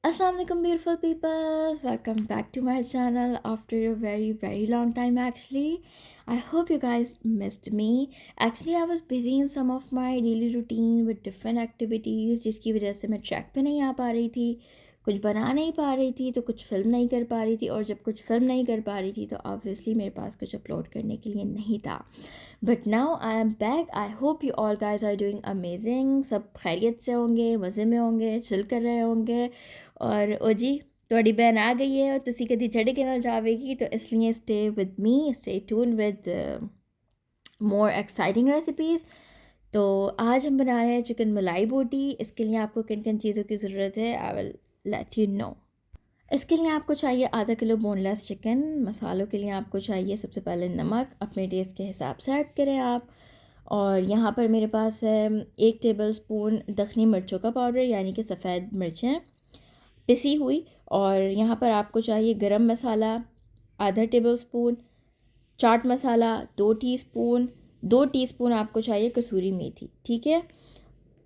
Assalamu alaikum beautiful peoples, welcome back to my channel after a very long time actually. I hope you guys missed me. Actually I was busy in some of my daily routine with different activities जिसकी वजह से मैं track पे नहीं आ पा रही थी, कुछ बना नहीं पा रही थी तो कुछ फिल्म नहीं कर पा रही थी, और जब कुछ फिल्म नहीं कर पा रही थी तो ऑब्वियसली मेरे पास कुछ अपलोड करने के लिए नहीं था. But now I am back. I hope you all guys are doing amazing. सब खैरियत से होंगे, मज़े में होंगे, चिल कर रहे होंगे. और ओ जी ਤੁਹਾਡੀ बहन आ गई है और तुसी कभी छड़ के ना जावेगी, तो इसलिए stay with me, stay tune with more exciting recipes. तो आज हम बना रहे हैं चिकन मलाई बोटी. इसके लिए आपको किन किन चीज़ों की ज़रूरत है I will let you know. इसके लिए आपको चाहिए आधा किलो बोनलेस चिकन. मसालों के लिए आपको चाहिए सबसे पहले नमक, अपने टेस्ट के हिसाब से ऐड करें आप. और यहाँ पर मेरे पास है 1 टेबल स्पून दखनी मिर्चों का पाउडर, यानी कि सफ़ेद मिर्चें पिसी हुई. और यहाँ पर आपको चाहिए गरम मसाला आधा table spoon, chaat masala 2 teaspoon, 2 teaspoon आपको चाहिए कसूरी मेथी. ठीक है.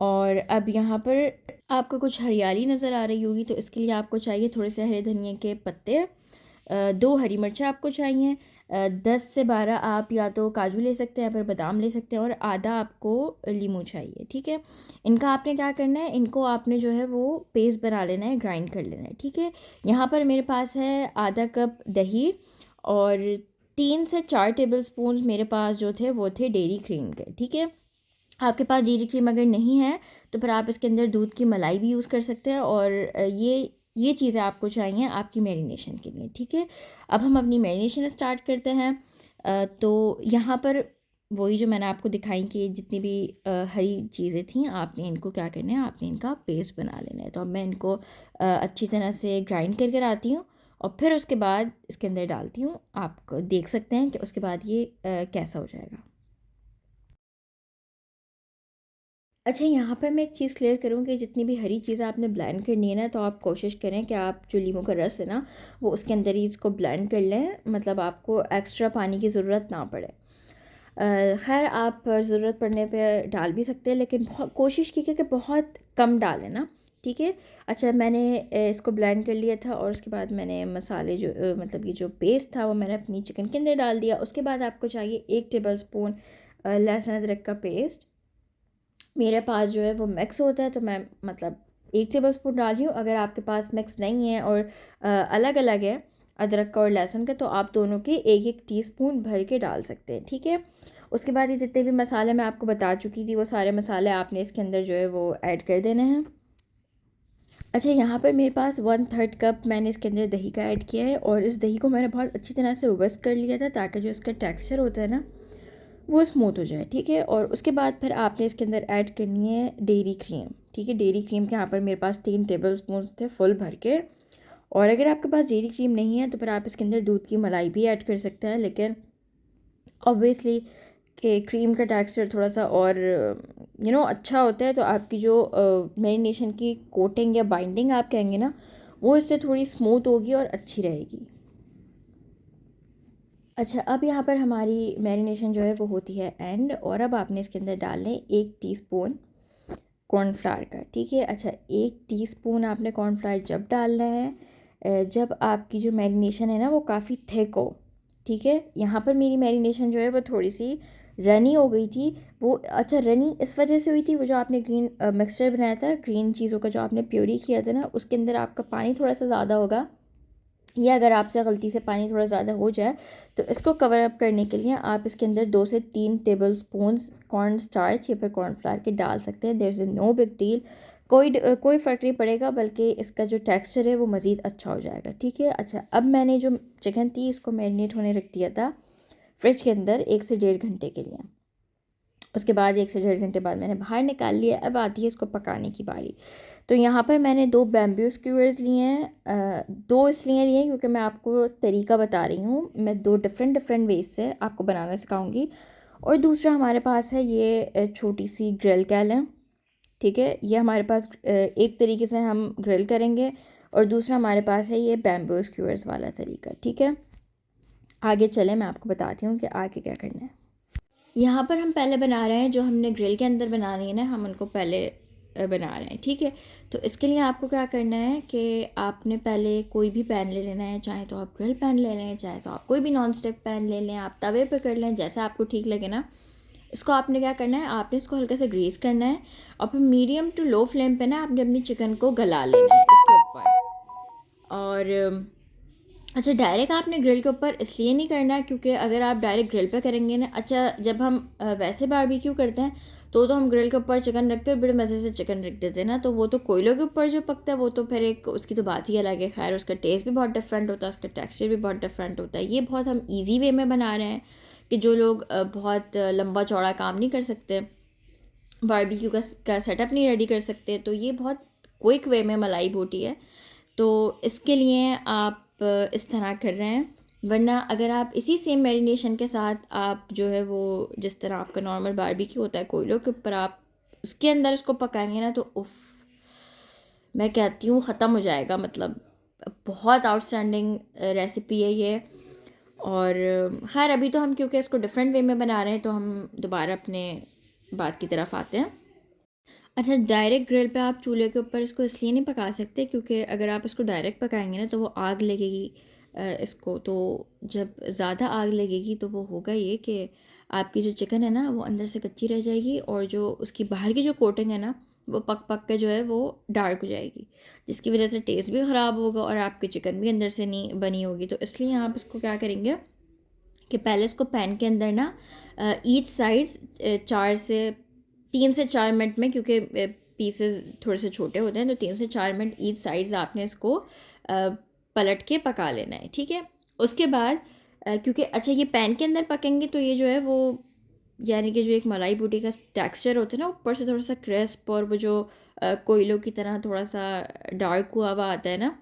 और अब यहाँ पर आपको कुछ हरियाली नज़र आ रही होगी, तो इसके लिए आपको चाहिए थोड़े से हरे धनिया के पत्ते, 2 हरी मिर्चें आपको चाहिए, 10 से 12 आप या तो काजू ले सकते हैं या फिर बादाम ले सकते हैं, और आधा आपको लीमू चाहिए. ठीक है. इनका आपने क्या करना है, इनको आपने जो है वो पेस्ट बना लेना है, ग्राइंड कर लेना है. ठीक है. यहाँ पर मेरे पास है आधा कप दही, और 3 से 4 टेबल स्पून मेरे पास जो थे वो थे डेयरी क्रीम के. ठीक है. आपके पास डेयरी क्रीम अगर नहीं है तो फिर आप इसके अंदर दूध की मलाई भी यूज़ कर सकते हैं. और ये चीज़ें आपको चाहिए आपकी मैरिनेशन के लिए. ठीक है. अब हम अपनी मैरिनेशन स्टार्ट करते हैं. तो यहाँ पर वही जो मैंने आपको दिखाई कि जितनी भी हरी चीज़ें थी, आपने इनको क्या करना है, आपने इनका पेस्ट बना लेना है. तो अब मैं इनको अच्छी तरह से ग्राइंड करके आती हूँ, और फिर उसके बाद इसके अंदर डालती हूँ. आप देख सकते हैं कि उसके बाद ये कैसा हो जाएगा. अच्छा, यहाँ पर मैं एक चीज़ क्लियर करूँ कि जितनी भी हरी चीज़ें आपने ब्लेंड करनी है ना, तो आप कोशिश करें कि आप जो लीमू का रस है ना, वो उसके अंदर ही इसको ब्लेंड कर लें. मतलब आपको एक्स्ट्रा पानी की ज़रूरत ना पड़े. खैर आप ज़रूरत पड़ने पे डाल भी सकते हैं, लेकिन बहुत कोशिश कीजिए कि बहुत कम डालें ना. ठीक है. अच्छा, मैंने इसको ब्लेंड कर लिया था, और उसके बाद मैंने मसाले जो मतलब ये जो पेस्ट था वो मैंने अपनी चिकन के अंदर डाल दिया. उसके बाद आपको चाहिए 1 टेबल स्पून लहसुन अदरक का पेस्ट. मेरे पास जो है वो मिक्स होता है, तो मैं मतलब 1 टेबल स्पून डाल रही हूँ. अगर आपके पास मिक्स नहीं है और अलग अलग है अदरक का और लहसुन का, तो आप दोनों के 1 टीस्पून भर के डाल सकते हैं. ठीक है. उसके बाद ये जितने भी मसाले मैं आपको बता चुकी थी, वो सारे मसाले आपने इसके अंदर जो है वो ऐड कर देने हैं. अच्छा, यहाँ पर मेरे पास 1/3 कप मैंने इसके अंदर दही का ऐड किया है, और इस दही को मैंने बहुत अच्छी तरह से विस्क कर लिया था, ताकि जो इसका टेक्सचर होता है ना वो स्मूथ हो जाए. ठीक है. और उसके बाद फिर आपने इसके अंदर ऐड करनी है डेयरी क्रीम. ठीक है. डेयरी क्रीम के यहाँ पर मेरे पास 3 टेबल स्पून थे फुल भर के. और अगर आपके पास डेयरी क्रीम नहीं है तो फिर आप इसके अंदर दूध की मलाई भी ऐड कर सकते हैं, लेकिन ऑब्वियसली कि क्रीम का टेक्सचर थोड़ा सा और अच्छा होता है, तो आपकी जो मैरिनेशन की कोटिंग या बाइंडिंग आप कहेंगे ना, वो इससे थोड़ी स्मूथ होगी और अच्छी रहेगी. अच्छा, अब यहाँ पर हमारी मैरिनेशन जो है वो होती है एंड, और अब आपने इसके अंदर डालने 1 टीस्पून कॉर्नफ्लावर का. ठीक है. अच्छा, 1 टीस्पून आपने कॉर्नफ्लावर जब डालना है जब आपकी जो मैरिनेशन है ना वो काफ़ी थिक हो. ठीक है. यहाँ पर मेरी मैरिनेशन जो है वो थोड़ी सी रनी हो गई थी. वो अच्छा, रनी इस वजह से हुई थी, वो जो आपने ग्रीन मिक्सचर बनाया था, ग्रीन चीज़ों का जो आपने प्योरी किया था ना, उसके अंदर आपका पानी थोड़ा सा ज़्यादा होगा, या अगर आपसे गलती से पानी थोड़ा ज़्यादा हो जाए तो इसको कवर अप करने के लिए आप इसके अंदर 2 से 3 टेबल स्पून्स कॉर्न स्टार्च या फिर कॉर्नफ्लावर के डाल सकते हैं. There is no big deal. कोई फ़र्क नहीं पड़ेगा, बल्कि इसका जो टेक्सचर है वो मज़ीद अच्छा हो जाएगा. ठीक है. अच्छा, अब मैंने जो चिकन थी इसको मैरिनेट होने रख दिया था फ्रिज के अंदर 1 से 1.5 घंटे के लिए. उसके बाद 1 से 1.5 घंटे बाद मैंने बाहर निकाल लिया. अब आती है इसको पकाने की बारी. तो यहाँ पर मैंने 2 बैम्बू स्क्यूअर्स लिए हैं. 2 इसलिए लिए क्योंकि मैं आपको तरीका बता रही हूँ. मैं 2 डिफरेंट वेज से आपको बनाना सिखाऊंगी. और दूसरा हमारे पास है ये छोटी सी ग्रिल कैल है. ठीक है. ये हमारे पास एक तरीके से हम ग्रिल करेंगे, और दूसरा हमारे पास है ये बैम्बू स्क्यूअर्स वाला तरीका. ठीक है. आगे चले, मैं आपको बताती हूँ कि आगे क्या करना है. यहाँ पर हम पहले बना रहे हैं जो हमने ग्रिल के अंदर बनानी है ना, हम उनको पहले बना रहे हैं, ठीक है। तो इसके लिए आपको क्या करना है कि आपने पहले कोई भी पैन ले लेना है, चाहे तो आप ग्रिल पैन ले लें, चाहे तो आप कोई भी नॉन स्टिक पैन ले लें, आप तवे पे कर लें, जैसा आपको ठीक लगे ना। इसको आपने क्या करना है, आपने इसको हल्का सा ग्रीस करना है और फिर मीडियम टू लो फ्लेम पे ना आपने अपनी चिकन को गला लेना है इसके ऊपर। और अच्छा, डायरेक्ट आपने ग्रिल के ऊपर इसलिए नहीं करना क्योंकि अगर आप डायरेक्ट ग्रिल पे करेंगे ना, अच्छा जब हम वैसे बारबेक्यू करते हैं तो हम ग्रिल के ऊपर चिकन रख कर बड़े मज़े से चिकन रख देते हैं ना, तो वो तो कोयलों के ऊपर जो पकता है वो तो फिर एक उसकी तो बात ही अलग है। खैर, उसका टेस्ट भी बहुत डिफरेंट होता है, उसका टेक्सचर भी बहुत डिफरेंट होता है। ये बहुत हम ईजी वे में बना रहे हैं कि जो लोग बहुत लंबा चौड़ा काम नहीं कर सकते, बारबेक्यू का सेटअप नहीं रेडी कर सकते, तो ये बहुत क्विक वे में मलाई बोटी है। तो इसके लिए आप इस तरह कर रहे हैं। वरना अगर आप इसी सेम मैरिनेशन के साथ आप जो है वो जिस तरह आपका नॉर्मल बारबेक्यू होता है कोयलों के ऊपर, आप उसके अंदर इसको पकाएंगे ना, तो उफ़, मैं कहती हूँ ख़त्म हो जाएगा। मतलब बहुत आउटस्टैंडिंग रेसिपी है ये। और खैर, अभी तो हम क्योंकि इसको डिफरेंट वे में बना रहे हैं तो हम दोबारा अपने बात की तरफ आते हैं। अच्छा, डायरेक्ट ग्रिल पे आप चूल्हे के ऊपर इसको इसलिए नहीं पका सकते क्योंकि अगर आप इसको डायरेक्ट पकाएंगे ना तो वो आग लगेगी इसको। तो जब ज़्यादा आग लगेगी तो वो होगा ये कि आपकी जो चिकन है ना वो अंदर से कच्ची रह जाएगी और जो उसकी बाहर की जो कोटिंग है ना वो पक पक के जो है वो डार्क हो जाएगी, जिसकी वजह से टेस्ट भी ख़राब होगा और आपकी चिकन भी अंदर से नहीं बनी होगी। तो इसलिए आप इसको क्या करेंगे कि पहले इसको पैन के अंदर ना ईच साइड्स 3 से 4 मिनट में, क्योंकि पीसेस थोड़े से छोटे होते हैं, तो 3 से 4 मिनट ईच साइड्स आपने इसको पलट के पका लेना है, ठीक है। उसके बाद क्योंकि अच्छा ये पैन के अंदर पकेंगे तो ये जो है वो यानी कि जो एक मलाई बूटी का टेक्सचर होता है ना ऊपर से थोड़ा सा क्रिस्प, और वो जो कोयलों की तरह थोड़ा सा डार्क हुआ हुआ आता है ना,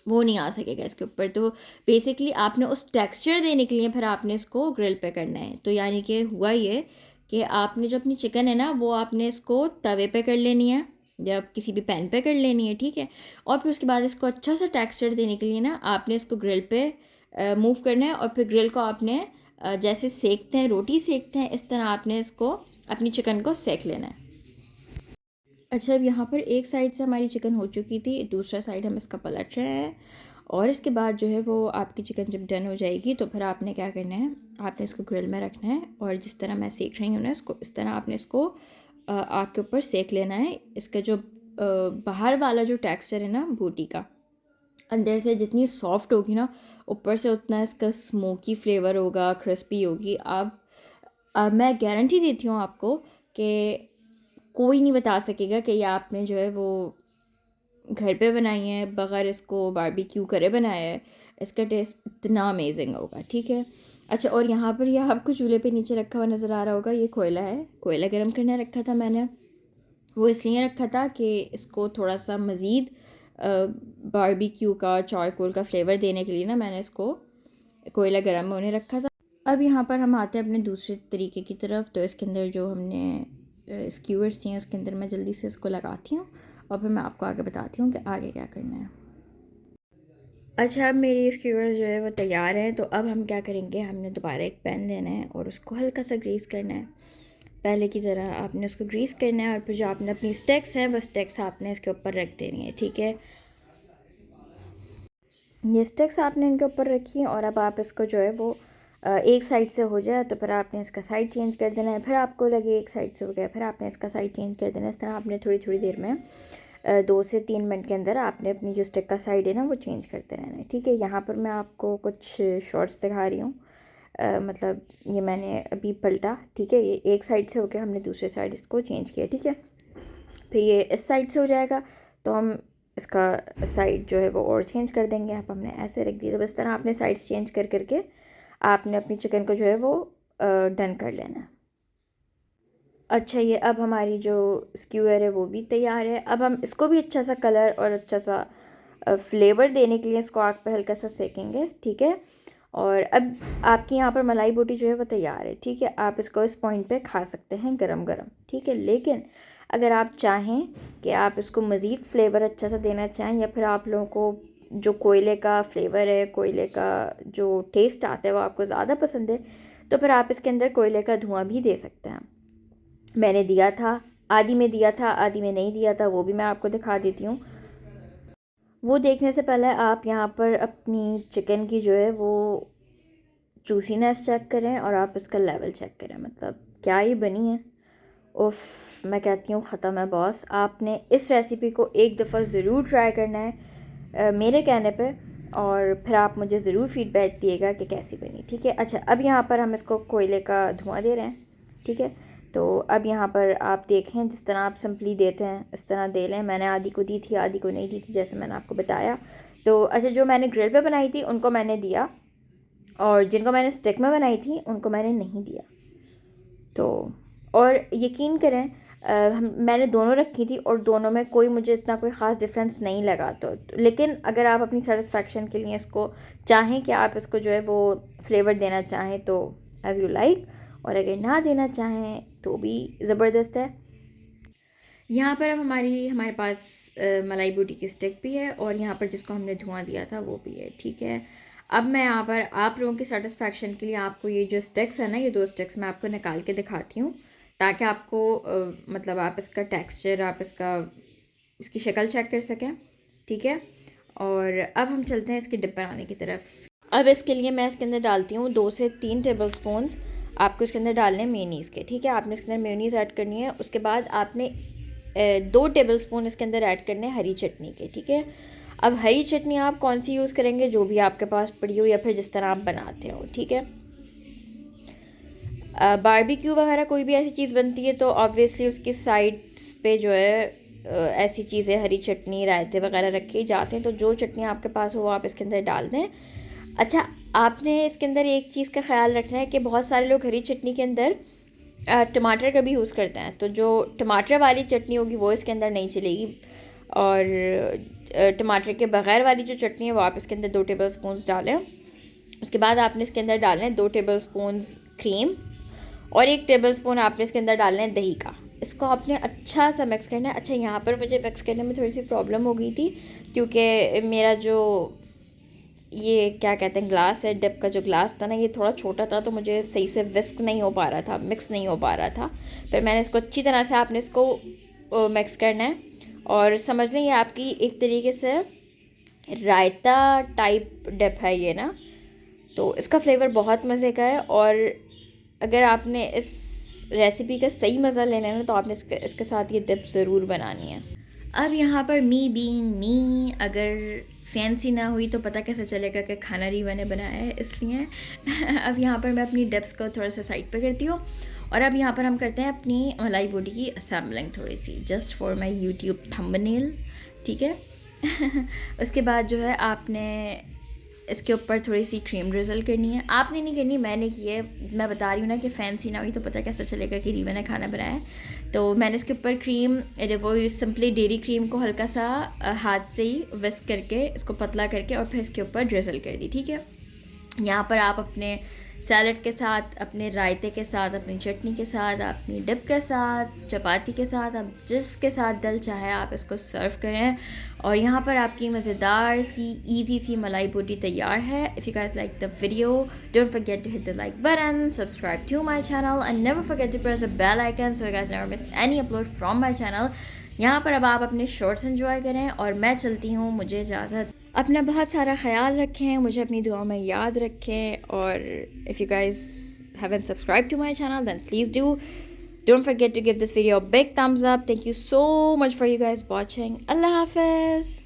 वो नहीं आ सकेगा इसके ऊपर। तो बेसिकली आपने उस टेक्सचर देने के लिए फिर आपने इसको ग्रिल पे करना है। तो यानी कि हुआ ये कि आपने जो अपनी चिकन है ना वो आपने इसको तवे पे कर लेनी है या किसी भी पैन पे कर लेनी है, ठीक है। और फिर उसके बाद इसको अच्छा सा टेक्सचर देने के लिए ना आपने इसको ग्रिल पे मूव करना है और फिर ग्रिल को आपने जैसे सेकते हैं, रोटी सेकते हैं, इस तरह आपने इसको अपनी चिकन को सेक लेना है। अच्छा, अब यहाँ पर एक साइड से हमारी चिकन हो चुकी थी, दूसरा साइड हम इसका पलट रहे हैं। और इसके बाद जो है वो आपकी चिकन जब डन हो जाएगी तो फिर आपने क्या करना है, आपने इसको ग्रिल में रखना है और जिस तरह मैं सेक रही हूँ ना इसको, इस तरह आपने इसको आग के ऊपर सेक लेना है। इसका जो बाहर वाला जो टेक्सचर है ना बूटी का, अंदर से जितनी सॉफ्ट होगी ना ऊपर से उतना इसका स्मोकी फ्लेवर होगा, क्रिस्पी होगी। आप मैं गारंटी देती हूँ आपको कि कोई नहीं बता सकेगा कि ये आपने जो है वो घर पे बनाई है, बगैर इसको बारबेक्यू करे बनाया है। इसका टेस्ट इतना अमेजिंग होगा, ठीक है। अच्छा, और यहाँ पर यह आपको चूल्हे पे नीचे रखा हुआ नज़र आ रहा होगा, ये कोयला है। कोयला गर्म करने रखा था मैंने, वो इसलिए रखा था कि इसको थोड़ा सा मज़ीद बारबेक्यू का चारकोल का फ्लेवर देने के लिए ना मैंने इसको कोयला गर्म होने रखा था। अब यहाँ पर हम आते हैं अपने दूसरे तरीके की तरफ। तो इसके अंदर जो हमने स्क्यूअर्स थी उसके अंदर मैं जल्दी से इसको लगाती हूँ और फिर मैं आपको आगे बताती हूँ कि आगे क्या करना है। अच्छा, अब मेरी स्क्यूअर्स जो है वो तैयार हैं। तो अब हम क्या करेंगे, हमने दोबारा एक पैन लेना है और उसको हल्का सा ग्रीस करना है। पहले की तरह आपने उसको ग्रीस करना है और फिर जो आपने अपनी स्टेक्स हैं वो स्टेक्स आपने इसके ऊपर रख देनी है, ठीक है। ये स्टिक्स आपने इनके ऊपर रखी हैं और अब आप इसको जो है वो एक साइड से हो जाए तो फिर आपने इसका साइड चेंज कर देना है। फिर आपको लगे एक साइड से हो गया, फिर आपने इसका साइड चेंज कर देना है। इस तरह आपने थोड़ी थोड़ी देर में 2 से 3 मिनट के अंदर आपने अपनी जो स्टिक का साइड है ना वो चेंज करते रहना है, ठीक है। यहाँ पर मैं आपको कुछ शॉर्ट्स दिखा रही हूँ। मतलब ये मैंने अभी पलटा, ठीक है। ये एक साइड से हो गया, हमने दूसरे साइड इसको चेंज किया, ठीक है। फिर ये इस साइड से हो जाएगा तो हम इसका साइड जो है वो और चेंज कर देंगे। आप हमने ऐसे रख दिया, तो इस तरह आपने साइड्स चेंज कर करके आपने अपनी चिकन को जो है वो डन कर लेना है। अच्छा, ये अब हमारी जो स्क्यूअर है वो भी तैयार है। अब हम इसको भी अच्छा सा कलर और अच्छा सा फ्लेवर देने के लिए इसको आग पे हल्का सा सेकेंगे, ठीक है। और अब आपकी यहाँ पर मलाई बोटी जो है वो तैयार है, ठीक है। आप इसको इस पॉइंट पे खा सकते हैं गरम गरम, ठीक है। लेकिन अगर आप चाहें कि आप इसको मज़ीद फ्लेवर अच्छा सा देना चाहें या फिर आप लोगों को जो कोयले का फ्लेवर है, कोयले का जो टेस्ट आता है वो आपको ज़्यादा पसंद है, तो फिर आप इसके अंदर कोयले का धुआं भी दे सकते हैं। मैंने दिया था आधी में दिया था, आधी में नहीं दिया था, वो भी मैं आपको दिखा देती हूँ। वो देखने से पहले आप यहाँ पर अपनी चिकन की जो है वो जूसीनेस चेक करें और आप इसका लेवल चेक करें। मतलब क्या ये बनी है, उफ़, मैं कहती हूँ ख़त्म है बॉस। आपने इस रेसिपी को एक दफ़ा ज़रूर ट्राई करना है मेरे कहने पे, और फिर आप मुझे ज़रूर फीडबैक दिएगा कि कैसी बनी, ठीक है। अच्छा, अब यहाँ पर हम इसको कोयले का धुआं दे रहे हैं, ठीक है। तो अब यहाँ पर आप देखें, जिस तरह आप सिंपली देते हैं इस तरह दे लें। मैंने आधी को दी थी, आधी को नहीं दी थी, जैसे मैंने आपको बताया। तो अच्छा, जो मैंने ग्रिल पे बनाई थी उनको मैंने दिया, और जिनको मैंने स्टिक में बनाई थी उनको मैंने नहीं दिया। तो और यकीन करें, मैंने दोनों रखी थी और दोनों में कोई मुझे इतना कोई ख़ास डिफरेंस नहीं लगा। तो लेकिन अगर आप अपनी सेटिस्फेक्शन के लिए इसको चाहें कि आप इसको जो है वो फ्लेवर देना चाहें तो एज़ यू लाइक, और अगर ना देना चाहें तो भी ज़बरदस्त है। यहाँ पर अब हमारे पास मलाई बूटी की स्टिक भी है, और यहाँ पर जिसको हमने धुआं दिया था वो भी है, ठीक है। अब मैं यहाँ पर आप लोगों की सेटिस्फेक्शन के लिए आपको ये जो स्टिक्स है ना, ये 2 स्टिक्स मैं आपको निकाल के दिखाती हूँ, ताकि आपको मतलब आप इसका टेक्सचर, आप इसकी शक्ल चेक कर सकें, ठीक है। और अब हम चलते हैं इसके डिप बनाने की तरफ। अब इसके लिए मैं इसके अंदर डालती हूँ 2 से 3 टेबल स्पून्स। आपको इसके अंदर डालने हैं मेयोनीज़ के, ठीक है। आपने इसके अंदर मेयोनीज़ ऐड करनी है। उसके बाद आपने 2 टेबल स्पून इसके अंदर ऐड करने हरी चटनी के, ठीक है। अब हरी चटनी आप कौन सी यूज़ करेंगे, जो भी आपके पास पड़ी हो या फिर जिस तरह आप बनाते हो, ठीक है। बारबेक्यू वगैरह कोई भी ऐसी चीज़ बनती है तो ऑब्वियसली उसकी साइड्स पे जो है ऐसी चीज़ें, हरी चटनी, रायते वगैरह रखे जाते हैं। तो जो चटनी आपके पास हो वो आप इसके अंदर डाल दें। अच्छा, आपने इसके अंदर एक चीज़ का ख्याल रखना है कि बहुत सारे लोग हरी चटनी के अंदर टमाटर का भी यूज़ करते हैं। तो जो टमाटर वाली चटनी होगी वो इसके अंदर नहीं चलेगी, और टमाटर के बग़ैर वाली जो चटनी है वो आप इसके अंदर 2 टेबल स्पून्स डालें। उसके बाद आपने इसके अंदर डालना है 2 टेबल स्पून्स क्रीम, और 1 टेबल स्पून आपने इसके अंदर डालना है दही का। इसको आपने अच्छा सा मिक्स करना है। अच्छा, यहाँ पर मुझे मिक्स करने में थोड़ी सी प्रॉब्लम हो गई थी, क्योंकि मेरा जो ये क्या कहते हैं ग्लास है, डिप का जो ग्लास था ना, ये थोड़ा छोटा था, तो मुझे सही से विस्क नहीं हो पा रहा था, मिक्स नहीं हो पा रहा था। फिर मैंने इसको अच्छी तरह से, आपने इसको मिक्स करना है, और समझ लें ये आपकी एक तरीके से रायता टाइप डिप है ये ना। तो इसका फ्लेवर बहुत मज़े का है, और अगर आपने इस रेसिपी का सही मज़ा लेना है ना तो आपने इसके साथ ये डिप ज़रूर बनानी है। अब यहाँ पर मी बीइंग मी, अगर फैंसी ना हुई तो पता कैसे चलेगा कि खाना रीवा ने बनाया है, इसलिए अब यहाँ पर मैं अपनी डिप्स को थोड़ा सा साइड पे करती हूँ, और अब यहाँ पर हम करते हैं अपनी मलाई बूटी की असेंबलिंग थोड़ी सी, just for my YouTube thumbnail, ठीक है। उसके बाद जो है आपने इसके ऊपर थोड़ी सी क्रीम ड्रिज़ल करनी है। आपने नहीं करनी, मैंने की है। मैं बता रही हूँ ना कि फैंसी ना हुई तो पता कैसे चलेगा कि रीवा ने खाना बनाया है। तो मैंने इसके ऊपर क्रीम, वो सिंपली डेयरी क्रीम को हल्का सा हाथ से ही विस्क करके इसको पतला करके और फिर इसके ऊपर ड्रिज़ल कर दी, ठीक है। यहाँ पर आप अपने सैलड के साथ, अपने रायते के साथ, अपनी चटनी के साथ, अपनी डिप के साथ, चपाती के साथ, आप जिसके साथ दिल चाहे आप इसको सर्व करें। और यहाँ पर आपकी मज़ेदार सी इजी सी मलाई बूटी तैयार है। If you guys like the video, don't forget to hit the like button, subscribe to my channel, and never forget to press the bell icon so you guys never miss any upload from my channel. यहाँ पर अब आप अपने shorts enjoy करें, और मैं चलती हूँ, मुझे इजाज़त। अपना बहुत सारा ख्याल रखें, मुझे अपनी दुआ में याद रखें, और if you guys haven't subscribed to my channel then please do. Don't forget to give this video a big thumbs up. Thank you so much for you guys watching. Allah Hafiz.